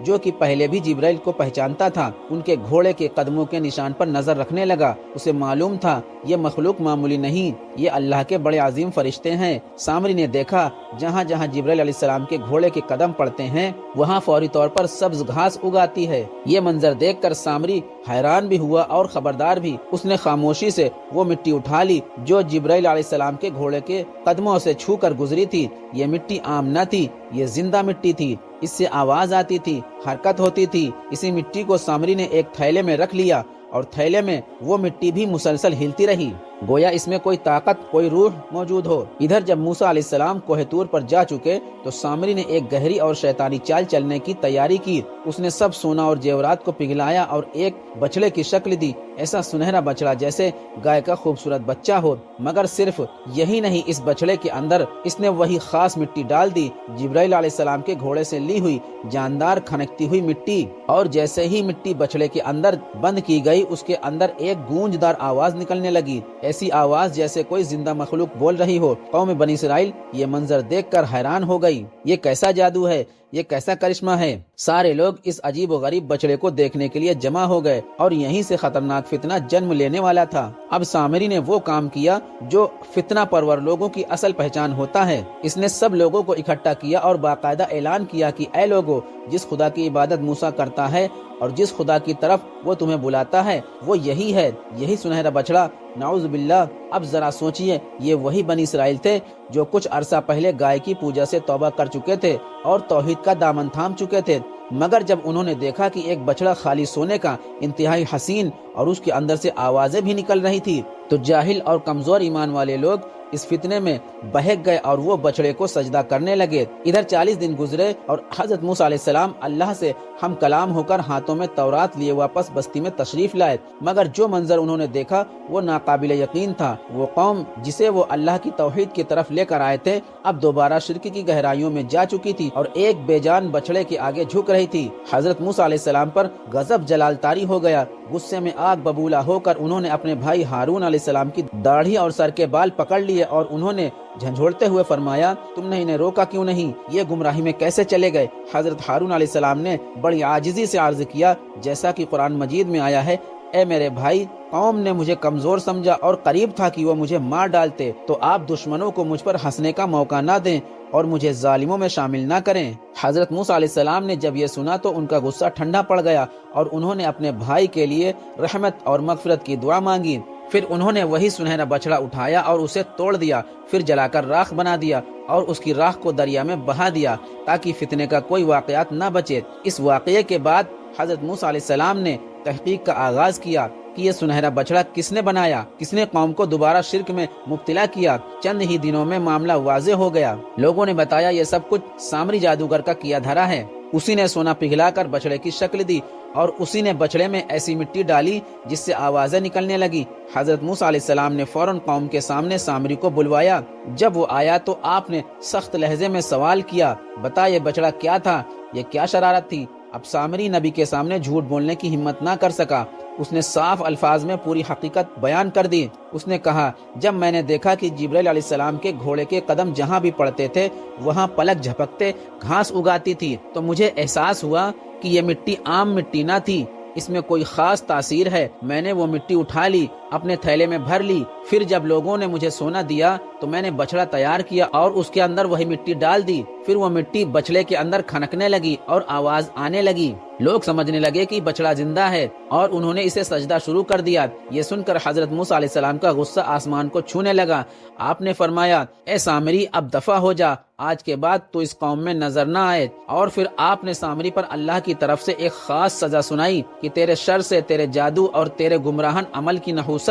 جو کہ پہلے بھی جبرائیل کو پہچانتا تھا، ان کے گھوڑے کے قدموں کے نشان پر نظر رکھنے لگا۔ اسے معلوم تھا یہ مخلوق معمولی نہیں، یہ اللہ کے بڑے عظیم فرشتے ہیں۔ سامری نے دیکھا جہاں جہاں جبرائیل علیہ السلام کے گھوڑے کے قدم پڑتے ہیں وہاں فوری طور پر سبز گھاس اگاتی ہے۔ یہ منظر دیکھ کر سامری حیران بھی ہوا اور خبردار بھی۔ اس نے خاموشی سے وہ مٹی اٹھا لی جو جبرائیل علیہ السلام کے گھوڑے کے قدموں سے چھو کر گزری تھی۔ یہ مٹی عام نہ تھی، یہ زندہ مٹی تھی، اس سے آواز آتی تھی، حرکت ہوتی تھی۔ اسی مٹی کو سامری نے ایک تھیلے میں رکھ لیا اور تھیلے میں وہ مٹی بھی مسلسل ہلتی رہی، گویا اس میں کوئی طاقت، کوئی روح موجود ہو۔ ادھر جب موسیٰ علیہ السلام کوہ طور پر جا چکے تو سامری نے ایک گہری اور شیطانی چال چلنے کی تیاری کی۔ اس نے سب سونا اور جیورات کو پگھلایا اور ایک بچڑے کی شکل دی، ایسا سنہرا بچڑا جیسے گائے کا خوبصورت بچہ ہو۔ مگر صرف یہی نہیں، اس بچڑے کے اندر اس نے وہی خاص مٹی ڈال دی، جبرائیل علیہ السلام کے گھوڑے سے لی ہوئی جاندار کھنکتی ہوئی مٹی۔ اور جیسے ہی مٹی بچڑے کے اندر بند کی گئی اس کے اندر ایک گونجدار آواز نکلنے لگی، ایسی آواز جیسے کوئی زندہ مخلوق بول رہی ہو۔ قوم بنی اسرائیل یہ منظر دیکھ کر حیران ہو گئی۔ یہ کیسا جادو ہے، یہ کیسا کرشمہ ہے؟ سارے لوگ اس عجیب و غریب بچڑے کو دیکھنے کے لیے جمع ہو گئے اور یہیں سے خطرناک فتنہ جنم لینے والا تھا۔ اب سامری نے وہ کام کیا جو فتنہ پرور لوگوں کی اصل پہچان ہوتا ہے۔ اس نے سب لوگوں کو اکٹھا کیا اور باقاعدہ اعلان کیا کہ اے لوگو، جس خدا کی عبادت موسیٰ کرتا ہے اور جس خدا کی طرف وہ تمہیں بلاتا ہے وہ یہی ہے، یہی سنہرا بچڑا۔ نعوذ باللہ۔ اب ذرا سوچئے، یہ وہی بنی اسرائیل تھے جو کچھ عرصہ پہلے گائے کی پوجا سے توبہ کر چکے تھے اور توحید کا دامن تھام چکے تھے، مگر جب انہوں نے دیکھا کہ ایک بچڑا خالی سونے کا، انتہائی حسین اور اس کے اندر سے آوازیں بھی نکل رہی تھی، تو جاہل اور کمزور ایمان والے لوگ اس فتنے میں بہک گئے اور وہ بچڑے کو سجدہ کرنے لگے۔ ادھر 40 دن گزرے اور حضرت موسیٰ علیہ السلام اللہ سے ہم کلام ہو کر ہاتھوں میں تورات لیے واپس بستی میں تشریف لائے، مگر جو منظر انہوں نے دیکھا وہ ناقابل یقین تھا۔ وہ قوم جسے وہ اللہ کی توحید کی طرف لے کر آئے تھے اب دوبارہ شرک کی گہرائیوں میں جا چکی تھی اور ایک بے جان بچڑے کے آگے جھک رہی تھی۔ حضرت موسیٰ علیہ السلام پر غضب جلال طاری ہو گیا۔ غصے میں آگ ببولا ہو کر انہوں نے اپنے بھائی ہارون علیہ السلام کی داڑھی اور سر کے بال پکڑ لیے اور انہوں نے جھنجھوڑتے ہوئے فرمایا، تم نے انہیں روکا کیوں نہیں؟ یہ گمراہی میں کیسے چلے گئے؟ حضرت ہارون علیہ السلام نے بڑی عاجزی سے عرض کیا، جیسا کہ قرآن مجید میں آیا ہے، اے میرے بھائی، قوم نے مجھے کمزور سمجھا اور قریب تھا کہ وہ مجھے مار ڈالتے، تو آپ دشمنوں کو مجھ پر ہنسنے کا موقع نہ دیں اور مجھے ظالموں میں شامل نہ کریں۔ حضرت موسیٰ علیہ السلام نے جب یہ سنا تو ان کا غصہ ٹھنڈا پڑ گیا اور انہوں نے اپنے بھائی کے لیے رحمت اور مغفرت کی دعا مانگی۔ پھر انہوں نے وہی سنہرا بچڑا اٹھایا اور اسے توڑ دیا، پھر جلا کر راکھ بنا دیا اور اس کی راکھ کو دریا میں بہا دیا تاکہ فتنے کا کوئی واقعات نہ بچے۔ اس واقعے کے بعد حضرت موسیٰ علیہ السلام نے تحقیق کا آغاز کیا کہ یہ سنہرا بچڑا کس نے بنایا، کس نے قوم کو دوبارہ شرک میں مبتلا کیا۔ چند ہی دنوں میں معاملہ واضح ہو گیا۔ لوگوں نے بتایا یہ سب کچھ سامری جادوگر کا کیا دھرا ہے۔ اسی نے سونا پگھلا کر بچڑے کی شکل دی اور اسی نے بچڑے میں ایسی مٹی ڈالی جس سے آوازیں نکلنے لگی۔ حضرت موسیٰ علیہ السلام نے فوراً قوم کے سامنے سامری کو بلوایا۔ جب وہ آیا تو آپ نے سخت لہجے میں سوال کیا، بتا یہ بچڑا کیا تھا، یہ کیا شرارت تھی؟ اب سامری نبی کے سامنے جھوٹ بولنے کی ہمت نہ کر سکا۔ اس نے صاف الفاظ میں پوری حقیقت بیان کر دی۔ اس نے کہا، جب میں نے دیکھا کہ جبرائیل علیہ السلام کے گھوڑے کے قدم جہاں بھی پڑتے تھے وہاں پلک جھپکتے گھاس اگاتی تھی تو مجھے احساس ہوا کہ یہ مٹی عام مٹی نہ تھی، اس میں کوئی خاص تاثیر ہے۔ میں نے وہ مٹی اٹھا لی، اپنے تھیلے میں بھر لی، پھر جب لوگوں نے مجھے سونا دیا تو میں نے بچڑا تیار کیا اور اس کے اندر وہی مٹی ڈال دی، پھر وہ مٹی بچڑے کے اندر کھنکنے لگی اور آواز آنے لگی۔ لوگ سمجھنے لگے کہ بچڑا زندہ ہے اور انہوں نے اسے سجدہ شروع کر دیا۔ یہ سن کر حضرت موسیٰ علیہ السلام کا غصہ آسمان کو چھونے لگا۔ آپ نے فرمایا، اے سامری، اب دفع ہو جا، آج کے بعد تو اس قوم میں نظر نہ آئے۔ اور پھر آپ نے سامری پر اللہ کی طرف سے ایک خاص سزا سنائی کہ تیرے شر سے، تیرے جادو اور تیرے گمراہن عمل کی نحوست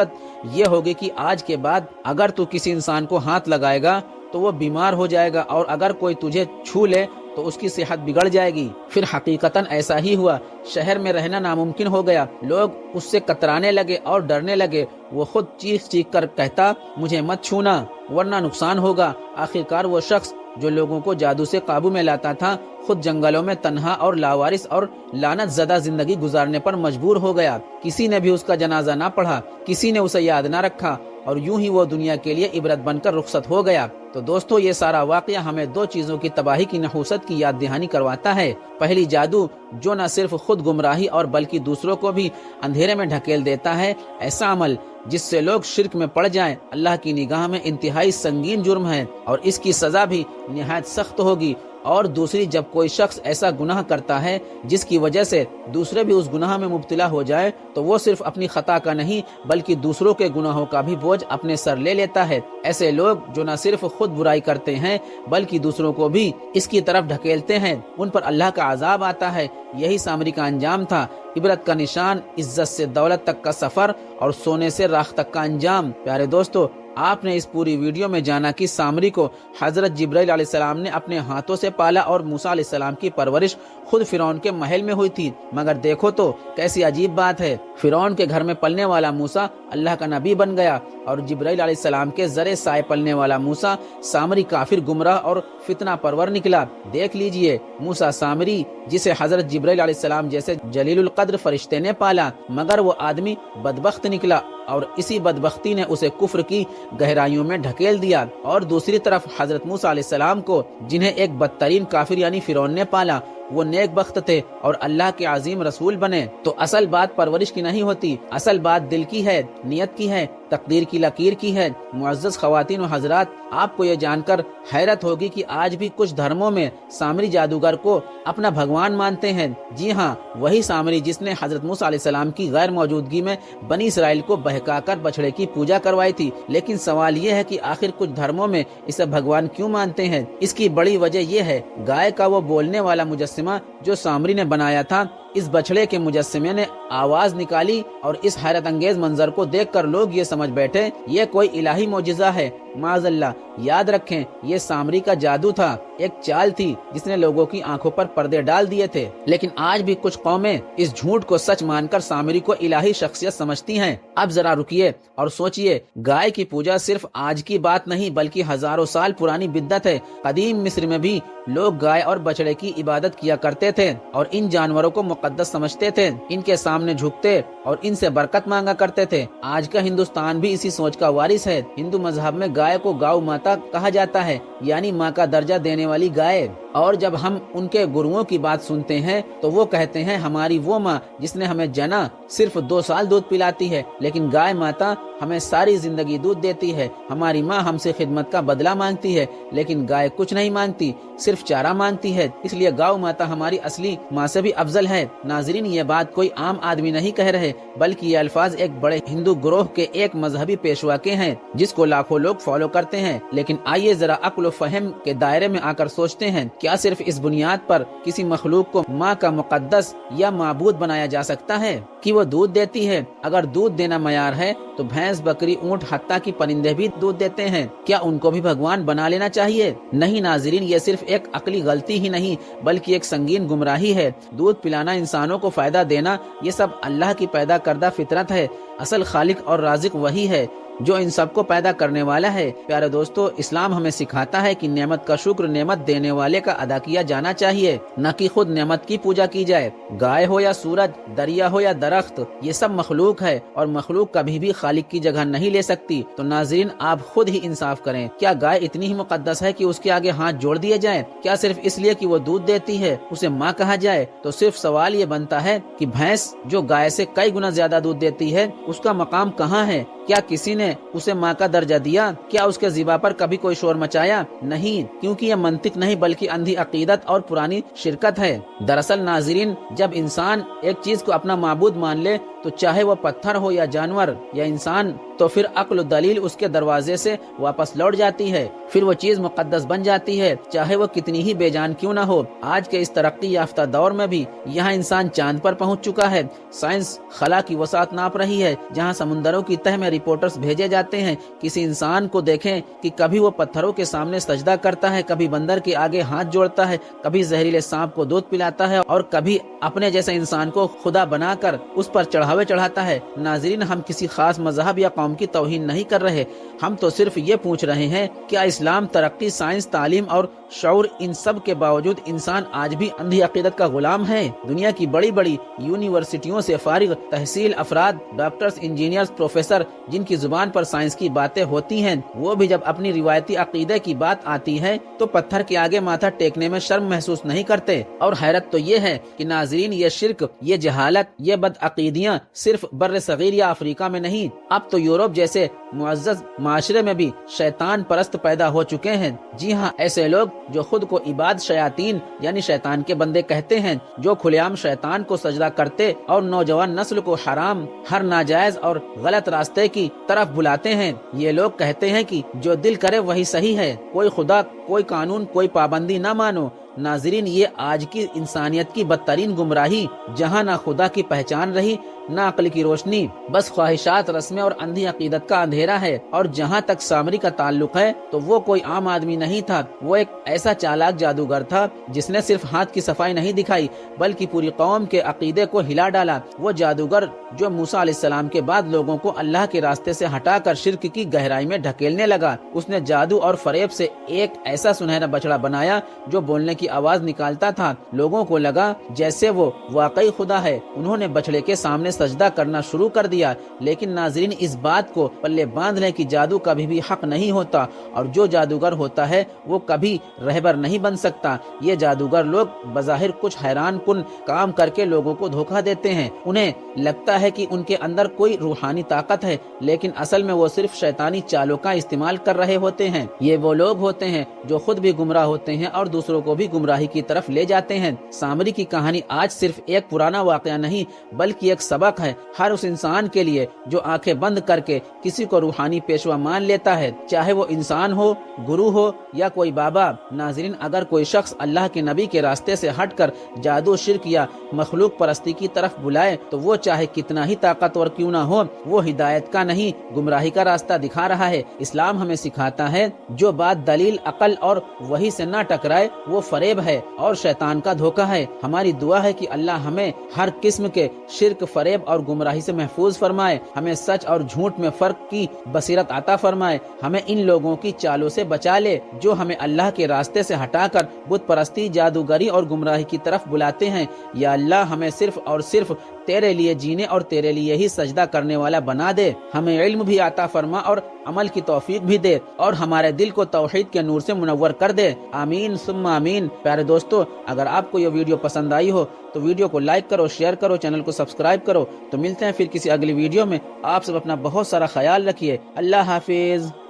یہ ہوگی کہ آج کے بعد اگر تو کسی انسان کو ہاتھ لگائے گا تو وہ بیمار ہو جائے گا اور اگر کوئی تجھے چھو لے تو اس کی صحت بگڑ جائے گی۔ پھر حقیقتاً ایسا ہی ہوا، شہر میں رہنا ناممکن ہو گیا، لوگ اس سے کترانے لگے اور ڈرنے لگے۔ وہ خود چیخ چیخ کر کہتا، مجھے مت چھونا ورنہ نقصان ہوگا۔ آخرکار وہ شخص جو لوگوں کو جادو سے قابو میں لاتا تھا خود جنگلوں میں تنہا اور لاوارث اور لعنت زدہ زندگی گزارنے پر مجبور ہو گیا۔ کسی نے بھی اس کا جنازہ نہ پڑھا، کسی نے اسے یاد نہ رکھا اور یوں ہی وہ دنیا کے لیے عبرت بن کر رخصت ہو گیا۔ تو دوستو یہ سارا واقعہ ہمیں دو چیزوں کی تباہی کی نحوست کی یاد دہانی کرواتا ہے۔ پہلی جادو جو نہ صرف خود گمراہی اور بلکہ دوسروں کو بھی اندھیرے میں ڈھکیل دیتا ہے، ایسا عمل جس سے لوگ شرک میں پڑ جائیں اللہ کی نگاہ میں انتہائی سنگین جرم ہے اور اس کی سزا بھی نہایت سخت ہوگی۔ اور دوسری، جب کوئی شخص ایسا گناہ کرتا ہے جس کی وجہ سے دوسرے بھی اس گناہ میں مبتلا ہو جائے تو وہ صرف اپنی خطا کا نہیں بلکہ دوسروں کے گناہوں کا بھی بوجھ اپنے سر لے لیتا ہے۔ ایسے لوگ جو نہ صرف خود برائی کرتے ہیں بلکہ دوسروں کو بھی اس کی طرف ڈھکیلتے ہیں، ان پر اللہ کا عذاب آتا ہے۔ یہی سامری کا انجام تھا۔ عبرت کا نشان، عزت سے دولت تک کا سفر اور سونے سے راکھ تک کا انجام۔ پیارے دوستو، آپ نے اس پوری ویڈیو میں جانا کہ سامری کو حضرت جبرائیل علیہ السلام نے اپنے ہاتھوں سے پالا اور موسیٰ علیہ السلام کی پرورش خود فرعون کے محل میں ہوئی تھی، مگر دیکھو تو کیسی عجیب بات ہے، فرعون کے گھر میں پلنے والا موسیٰ اللہ کا نبی بن گیا اور جبرائیل علیہ السلام کے زرے سائے پلنے والا موسیٰ سامری کافر، گمراہ اور فتنہ پرور نکلا۔ دیکھ لیجئے، موسیٰ سامری جسے حضرت جبرائیل علیہ السلام جیسے جلیل القدر فرشتے نے پالا، مگر وہ آدمی بدبخت نکلا اور اسی بدبختی نے اسے کفر کی گہرائیوں میں ڈھکیل دیا۔ اور دوسری طرف حضرت موسیٰ علیہ السلام کو جنہیں ایک بدترین کافر یعنی فرعون نے پالا، وہ نیک بخت تھے اور اللہ کے عظیم رسول بنے۔ تو اصل بات پرورش کی نہیں ہوتی، اصل بات دل کی ہے، نیت کی ہے، تقدیر کی لکیر کی ہے۔ معزز خواتین و حضرات، آپ کو یہ جان کر حیرت ہوگی کہ آج بھی کچھ دھرموں میں سامری جادوگر کو اپنا بھگوان مانتے ہیں۔ جی ہاں، وہی سامری جس نے حضرت موسیٰ علیہ السلام کی غیر موجودگی میں بنی اسرائیل کو بہکا کر بچڑے کی پوجا کروائی تھی۔ لیکن سوال یہ ہے کہ آخر کچھ دھرموں میں اسے بھگوان کیوں مانتے ہیں؟ اس کی بڑی وجہ یہ ہے، گائے کا وہ بولنے والا مجسمہ جو سامری نے بنایا تھا، اس بچڑے کے مجسمے نے آواز نکالی اور اس حیرت انگیز منظر کو دیکھ کر لوگ یہ سمجھ بیٹھے یہ کوئی الہی معجزہ ہے۔ معاذ اللہ، یاد رکھیں یہ سامری کا جادو تھا، ایک چال تھی جس نے لوگوں کی آنکھوں پر پردے ڈال دیے تھے۔ لیکن آج بھی کچھ قومیں اس جھوٹ کو سچ مان کر سامری کو الہی شخصیت سمجھتی ہیں۔ اب ذرا رکیے اور سوچئے، گائے کی پوجا صرف آج کی بات نہیں بلکہ ہزاروں سال پرانی بدعت ہے۔ قدیم مصر میں بھی لوگ گائے اور بچڑے کی عبادت کیا کرتے تھے اور ان جانوروں کو مقدس سمجھتے تھے، ان کے سامنے جھکتے اور ان سے برکت مانگا کرتے تھے۔ آج کا ہندوستان بھی اسی سوچ کا وارث ہے۔ ہندو مذہب میں گائے کو گاؤ ماتا کہا جاتا ہے، یعنی ماں کا درجہ دینے والی گائے۔ اور جب ہم ان کے گروؤں کی بات سنتے ہیں تو وہ کہتے ہیں ہماری وہ ماں جس نے ہمیں جنا صرف 2 سال دودھ پلاتی ہے، لیکن گائے ماتا ہمیں ساری زندگی دودھ دیتی ہے۔ ہماری ماں ہم سے خدمت کا بدلہ مانگتی ہے، لیکن گائے کچھ نہیں مانگتی، صرف چارہ مانگتی ہے۔ اس لیے گاؤ ماتا ہماری اصلی ماں سے بھی افضل ہے۔ ناظرین، یہ بات کوئی عام آدمی نہیں کہہ رہے بلکہ یہ الفاظ ایک بڑے ہندو گروہ کے ایک مذہبی پیشوا کے ہیں جس کو لاکھوں لوگ فالو کرتے ہیں۔ لیکن آئیے ذرا عقل و فہم کے دائرے میں آ کر سوچتے ہیں، کیا صرف اس بنیاد پر کسی مخلوق کو ماں کا مقدس یا معبود بنایا جا سکتا ہے کہ وہ دودھ دیتی ہے؟ اگر دودھ دینا معیار ہے تو بھینس، بکری، اونٹ، حتیٰ کہ پرندے بھی دودھ دیتے ہیں، کیا ان کو بھی بھگوان بنا لینا چاہیے؟ نہیں ناظرین، یہ صرف ایک عقلی غلطی ہی نہیں بلکہ ایک سنگین گمراہی ہے۔ دودھ پلانا، انسانوں کو فائدہ دینا، یہ سب اللہ کی پیدا کردہ فطرت ہے۔ اصل خالق اور رازق وہی ہے جو ان سب کو پیدا کرنے والا ہے۔ پیارے دوستو، اسلام ہمیں سکھاتا ہے کہ نعمت کا شکر نعمت دینے والے کا ادا کیا جانا چاہیے، نہ کہ خود نعمت کی پوجا کی جائے۔ گائے ہو یا سورج، دریا ہو یا درخت، یہ سب مخلوق ہے اور مخلوق کبھی بھی خالق کی جگہ نہیں لے سکتی۔ تو ناظرین، آپ خود ہی انصاف کریں، کیا گائے اتنی ہی مقدس ہے کہ اس کے آگے ہاتھ جوڑ دیے جائیں؟ کیا صرف اس لیے کہ وہ دودھ دیتی ہے اسے ماں کہا جائے؟ تو صرف سوال یہ بنتا ہے کہ بھینس جو گائے سے کئی گنا زیادہ دودھ دیتی ہے، اس کا مقام کہاں ہے؟ کیا کسی نے اسے ماں کا درجہ دیا؟ کیا اس کے ذبح پر کبھی کوئی شور مچایا؟ نہیں، کیونکہ یہ منطق نہیں بلکہ اندھی عقیدت اور پرانی شرکت ہے۔ دراصل ناظرین، جب انسان ایک چیز کو اپنا معبود مان لے تو چاہے وہ پتھر ہو یا جانور یا انسان، تو پھر عقل و دلیل اس کے دروازے سے واپس لوٹ جاتی ہے، پھر وہ چیز مقدس بن جاتی ہے، چاہے وہ کتنی ہی بے جان کیوں نہ ہو۔ آج کے اس ترقی یافتہ دور میں بھی یہاں انسان چاند پر پہنچ چکا ہے، سائنس خلا کی وسعت ناپ رہی ہے، جہاں سمندروں کی تہ میں رپورٹرز بھیجے جاتے ہیں۔ کسی انسان کو دیکھیں کہ کبھی وہ پتھروں کے سامنے سجدہ کرتا ہے، کبھی بندر کے آگے ہاتھ جوڑتا ہے، کبھی زہریلے سانپ کو دودھ پلاتا ہے اور کبھی اپنے جیسے انسان کو خدا بنا کر اس پر چڑھاوے چڑھاتا ہے۔ ناظرین، ہم کسی خاص مذہب یا قوم کی توہین نہیں کر رہے، ہم تو صرف یہ پوچھ رہے ہیں کیا اسلام، ترقی، سائنس، تعلیم اور شعور، ان سب کے باوجود انسان آج بھی اندھی عقیدت کا غلام ہے؟ دنیا کی بڑی بڑی یونیورسٹیوں سے فارغ تحصیل افراد، ڈاکٹرز، انجینئرز، پروفیسر جن کی زبان پر سائنس کی باتیں ہوتی ہیں، وہ بھی جب اپنی روایتی عقیدے کی بات آتی ہے تو پتھر کے آگے ماتھا ٹیکنے میں شرم محسوس نہیں کرتے۔ اور حیرت تو یہ ہے کہ ناظرین، یہ شرک، یہ جہالت، یہ بدعقیدیاں صرف بر صغیر یا افریقہ میں نہیں، اب تو یورپ جیسے معزز معاشرے میں بھی شیطان پرست پیدا ہو چکے ہیں۔ جی ہاں، ایسے لوگ جو خود کو عباد شیاطین یعنی شیطان کے بندے کہتے ہیں، جو کھلے عام شیطان کو سجدہ کرتے اور نوجوان نسل کو حرام، ہر ناجائز اور غلط راستے کی طرف بلاتے ہیں۔ یہ لوگ کہتے ہیں کہ جو دل کرے وہی صحیح ہے، کوئی خدا، کوئی قانون، کوئی پابندی نہ مانو۔ ناظرین، یہ آج کی انسانیت کی بدترین گمراہی، جہاں نہ خدا کی پہچان رہی نہ عقل کی روشنی، بس خواہشات، رسمیں اور اندھی عقیدت کا اندھیرا ہے۔ اور جہاں تک سامری کا تعلق ہے تو وہ کوئی عام آدمی نہیں تھا، وہ ایک ایسا چالاک جادوگر تھا جس نے صرف ہاتھ کی صفائی نہیں دکھائی بلکہ پوری قوم کے عقیدے کو ہلا ڈالا۔ وہ جادوگر جو موسیٰ علیہ السلام کے بعد لوگوں کو اللہ کے راستے سے ہٹا کر شرک کی گہرائی میں ڈھکیلنے لگا۔ اس نے جادو اور فریب سے ایک ایسا سنہرا بچڑا بنایا جو بولنے کی آواز نکالتا تھا۔ لوگوں کو لگا جیسے وہ واقعی خدا ہے۔ انہوں نے بچڑے کے سامنے سجدہ کرنا شروع کر دیا۔ لیکن ناظرین، اس بات کو پلے باندھ لیں کہ جادو کبھی بھی حق نہیں ہوتا، اور جو جادوگر ہوتا ہے وہ کبھی رہبر نہیں بن سکتا۔ یہ جادوگر لوگ بظاہر کچھ حیران کن کام کر کے لوگوں کو دھوکہ دیتے ہیں۔ انہیں لگتا ہے کہ ان کے اندر کوئی روحانی طاقت ہے، لیکن اصل میں وہ صرف شیطانی چالوں کا استعمال کر رہے ہوتے ہیں۔ یہ وہ لوگ ہوتے ہیں جو خود بھی گمراہ ہوتے ہیں اور دوسروں کو بھی گمراہی کی طرف لے جاتے ہیں۔ سامری کی کہانی آج صرف ایک پرانا واقعہ نہیں بلکہ ایک سبق ہے ہر اس انسان کے لیے جو آنکھیں بند کر کے کسی کو روحانی پیشوا مان لیتا ہے، چاہے وہ انسان ہو، گرو ہو یا کوئی بابا۔ ناظرین، اگر کوئی شخص اللہ کے نبی کے راستے سے ہٹ کر جادو، شرک یا مخلوق پرستی کی طرف بلائے تو وہ چاہے کتنا ہی طاقتور کیوں نہ ہو، وہ ہدایت کا نہیں گمراہی کا راستہ دکھا رہا ہے۔ اسلام ہمیں سکھاتا ہے جو بات دلیل، عقل اور وحی سے نہ ٹکرائے وہ فریب ہے اور شیطان کا دھوکہ ہے۔ ہماری دعا ہے کہ اللہ ہمیں ہر قسم کے شرک، فریب اور گمراہی سے محفوظ فرمائے، ہمیں سچ اور جھوٹ میں فرق کی بصیرت عطا فرمائے، ہمیں ان لوگوں کی چالوں سے بچا لے جو ہمیں اللہ کے راستے سے ہٹا کر بت پرستی، جادوگری اور گمراہی کی طرف بلاتے ہیں۔ یا اللہ، ہمیں صرف اور صرف تیرے لیے جینے اور تیرے لیے ہی سجدہ کرنے والا بنا دے، ہمیں علم بھی عطا فرما اور عمل کی توفیق بھی دے، اور ہمارے دل کو توحید کے نور سے منور کر دے۔ آمین ثم آمین۔ پیارے دوستو، اگر آپ کو یہ ویڈیو پسند آئی ہو تو ویڈیو کو لائک کرو، شیئر کرو، چینل کو سبسکرائب کرو۔ تو ملتے ہیں پھر کسی اگلی ویڈیو میں۔ آپ سب اپنا بہت سارا خیال رکھیے۔ اللہ حافظ۔